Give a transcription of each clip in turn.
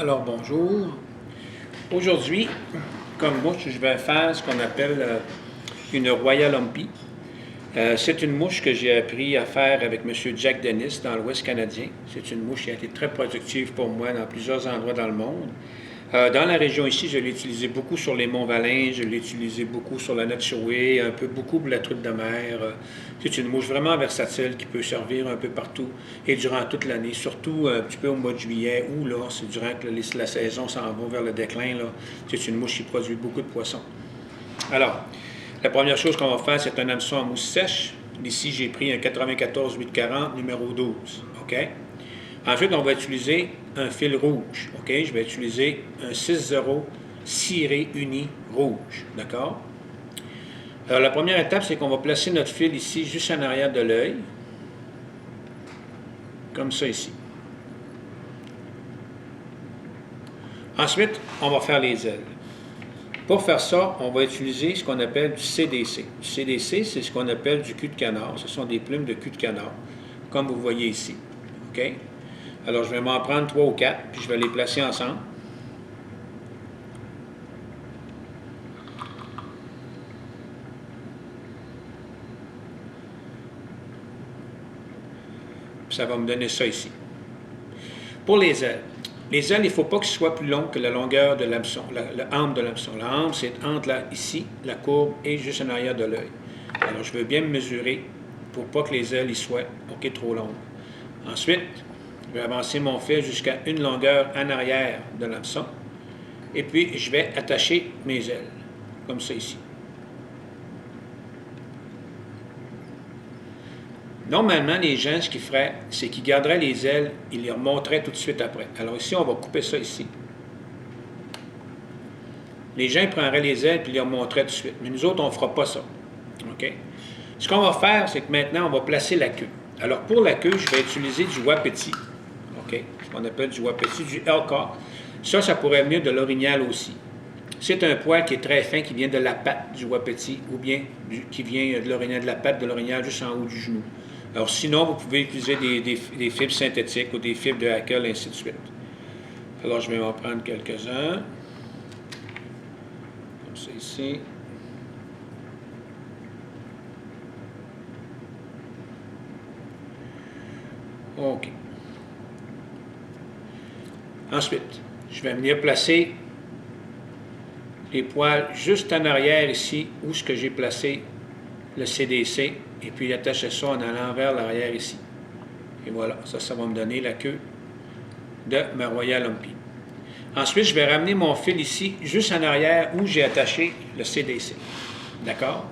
Alors bonjour. Aujourd'hui, comme mouche, je vais faire ce qu'on appelle une Royal Lumpy. C'est une mouche que j'ai appris à faire avec M. Jack Dennis dans l'Ouest canadien. C'est une mouche qui a été très productive pour moi dans plusieurs endroits dans le monde. Dans la région ici, je l'ai utilisé beaucoup sur les Monts-Valin, je l'ai utilisé beaucoup sur la Notchaway, un peu beaucoup pour la truite de mer. C'est une mouche vraiment versatile qui peut servir un peu partout et durant toute l'année, surtout un petit peu au mois de juillet ou là, c'est durant que la saison s'en va vers le déclin, là, c'est une mouche qui produit beaucoup de poissons. Alors, la première chose qu'on va faire, c'est un hameçon en mousse sèche. Ici, j'ai pris un 94 840 numéro 12. OK? Ensuite, on va utiliser un fil rouge. OK? Je vais utiliser un 6-0 ciré uni rouge. D'accord? Alors, la première étape, c'est qu'on va placer notre fil ici, juste en arrière de l'œil. Comme ça ici. Ensuite, on va faire les ailes. Pour faire ça, on va utiliser ce qu'on appelle du CDC. Du CDC, c'est ce qu'on appelle du cul de canard. Ce sont des plumes de cul de canard, comme vous voyez ici. OK? Alors, je vais m'en prendre 3 ou 4, puis je vais les placer ensemble. Puis ça va me donner ça ici. Pour les ailes, il ne faut pas que ce soit plus long que la longueur de l'hameçon, le hampe de l'hameçon. La hampe, c'est entre ici, la courbe, et juste en arrière de l'œil. Alors, je veux bien me mesurer pour pas que les ailes y soient trop longues. Ensuite, je vais avancer mon fil jusqu'à une longueur en arrière de l'hameçon. Et puis, je vais attacher mes ailes, comme ça ici. Normalement, les gens, ce qu'ils feraient, c'est qu'ils garderaient les ailes, ils les remonteraient tout de suite après. Alors ici, on va couper ça ici. Les gens prendraient les ailes et les remonteraient tout de suite. Mais nous autres, on ne fera pas ça. OK? Ce qu'on va faire, c'est que maintenant, on va placer la queue. Alors, pour la queue, je vais utiliser du wapiti. OK? Ce qu'on appelle du wapiti, du Elka. Ça pourrait venir de l'orignal aussi. C'est un poil qui est très fin, qui vient de la patte du wapiti, ou bien qui vient de l'orignal, de la patte de l'orignal juste en haut du genou. Alors, sinon, vous pouvez utiliser des fibres synthétiques ou des fibres de hackle, ainsi de suite. Alors, je vais en prendre quelques-uns. Comme ça ici. OK. Ensuite, je vais venir placer les poils juste en arrière ici, où ce que j'ai placé le CDC, et puis attacher ça en allant vers l'arrière ici. Et voilà, ça va me donner la queue de ma Royal Lumpy. Ensuite, je vais ramener mon fil ici, juste en arrière, où j'ai attaché le CDC. D'accord?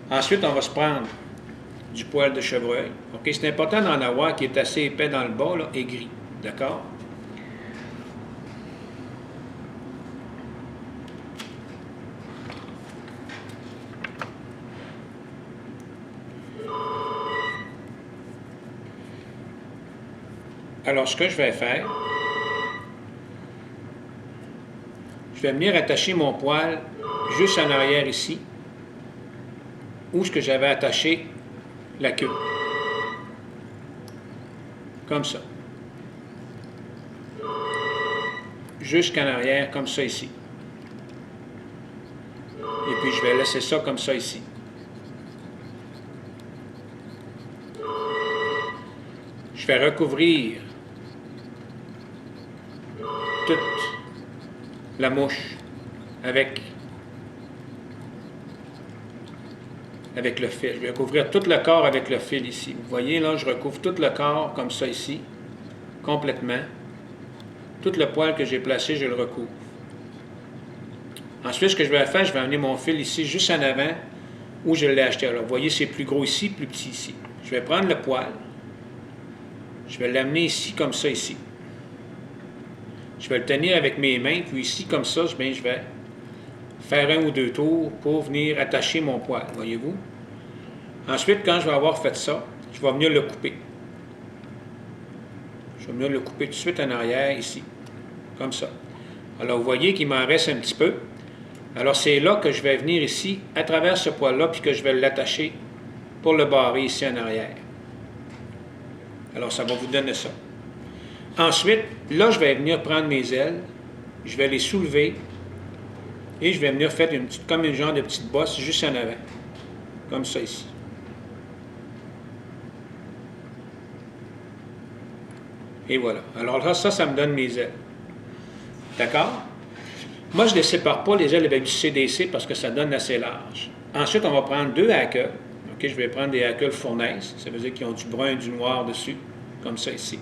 Ensuite, on va se prendre du poil de chevreuil. OK? C'est important d'en avoir qui est assez épais dans le bas, là, et gris. D'accord? Alors, ce que je vais faire, je vais venir attacher mon poil juste en arrière ici, où ce que j'avais attaché la queue. Comme ça. Jusqu'en arrière, comme ça ici. Et puis, je vais laisser ça comme ça ici. Je vais recouvrir toute la mouche avec le fil. Je vais couvrir tout le corps avec le fil ici. Vous voyez, là, je recouvre tout le corps comme ça ici, complètement. Tout le poil que j'ai placé, je le recouvre. Ensuite, ce que je vais faire, je vais amener mon fil ici, juste en avant, où je l'ai acheté. Alors, vous voyez, c'est plus gros ici, plus petit ici. Je vais prendre le poil. Je vais l'amener ici, comme ça, ici. Je vais le tenir avec mes mains, puis ici, comme ça, je vais faire un ou deux tours pour venir attacher mon poil, voyez-vous. Ensuite, quand je vais avoir fait ça, je vais venir le couper. Je vais venir le couper tout de suite en arrière, ici, comme ça. Alors, vous voyez qu'il m'en reste un petit peu. Alors, c'est là que je vais venir ici, à travers ce poil-là, puis que je vais l'attacher pour le barrer ici en arrière. Alors, ça va vous donner ça. Ensuite, là, je vais venir prendre mes ailes, je vais les soulever et je vais venir faire comme une genre de petite bosse juste en avant, comme ça ici. Et voilà. Alors là, ça me donne mes ailes. D'accord? Moi, je ne les sépare pas, les ailes avec du CDC, parce que ça donne assez large. Ensuite, on va prendre 2 hackles. OK, je vais prendre des hackles fournaise. Ça veut dire qu'ils ont du brun et du noir dessus, comme ça ici.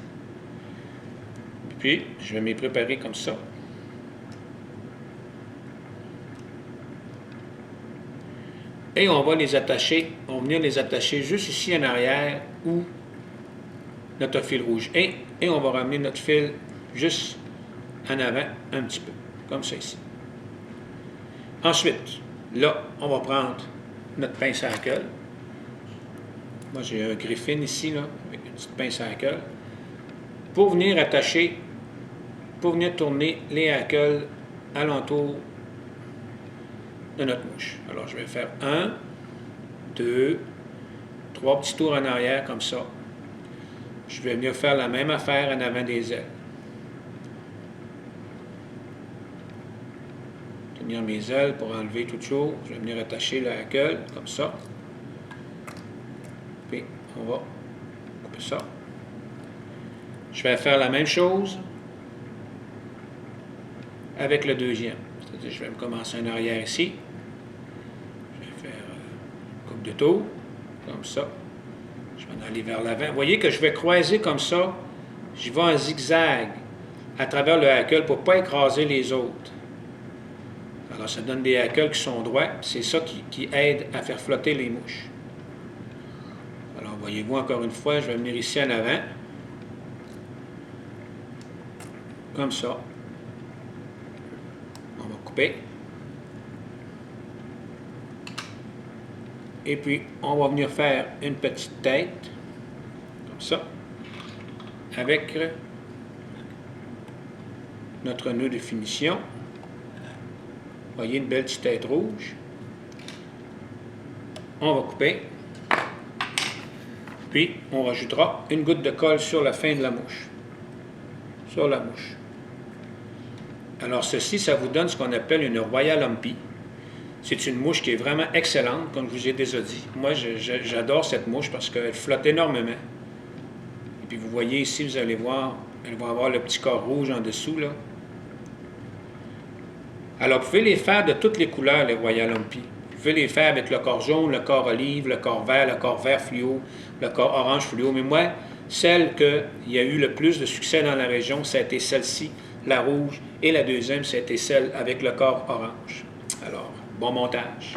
Puis, je vais m'y préparer comme ça. Et on va les attacher, on va venir les attacher juste ici en arrière où notre fil rouge est. Et on va ramener notre fil juste en avant un petit peu, comme ça ici. Ensuite, là, on va prendre notre pince à hackle. Moi, j'ai un griffin ici, là, avec une petite pince à hackle. Pour venir attacher, pour venir tourner les hackles alentour de notre mouche. Alors, je vais faire 1, 2, 3 petits tours en arrière, comme ça. Je vais venir faire la même affaire en avant des ailes. Tenir mes ailes pour enlever toute chose. Je vais venir attacher le hackle, comme ça. Puis, on va couper ça. Je vais faire la même chose avec le deuxième. C'est-à-dire, je vais me commencer en arrière ici. Je vais faire une coupe de tour, comme ça. Je vais en aller vers l'avant. Vous voyez que je vais croiser comme ça. Je vais en zigzag à travers le hackle pour ne pas écraser les autres. Alors, ça donne des hackles qui sont droits. C'est ça qui aide à faire flotter les mouches. Alors, voyez-vous, encore une fois, je vais venir ici en avant. Comme ça. On va couper. Et puis, on va venir faire une petite tête, comme ça, avec notre nœud de finition. Voyez, une belle petite tête rouge. On va couper. Puis, on rajoutera une goutte de colle sur la fin de la mouche. Sur la mouche. Alors, ceci, ça vous donne ce qu'on appelle une Royal Lumpy. C'est une mouche qui est vraiment excellente, comme je vous ai déjà dit. Moi, j'adore cette mouche parce qu'elle flotte énormément. Et puis, vous voyez ici, vous allez voir, elle va avoir le petit corps rouge en dessous, là. Alors, vous pouvez les faire de toutes les couleurs, les Royal Lumpy. Vous pouvez les faire avec le corps jaune, le corps olive, le corps vert fluo, le corps orange fluo. Mais moi, celle qui a eu le plus de succès dans la région, ça a été celle-ci, la rouge. Et la deuxième, ça a été celle avec le corps orange. Alors, bon montage.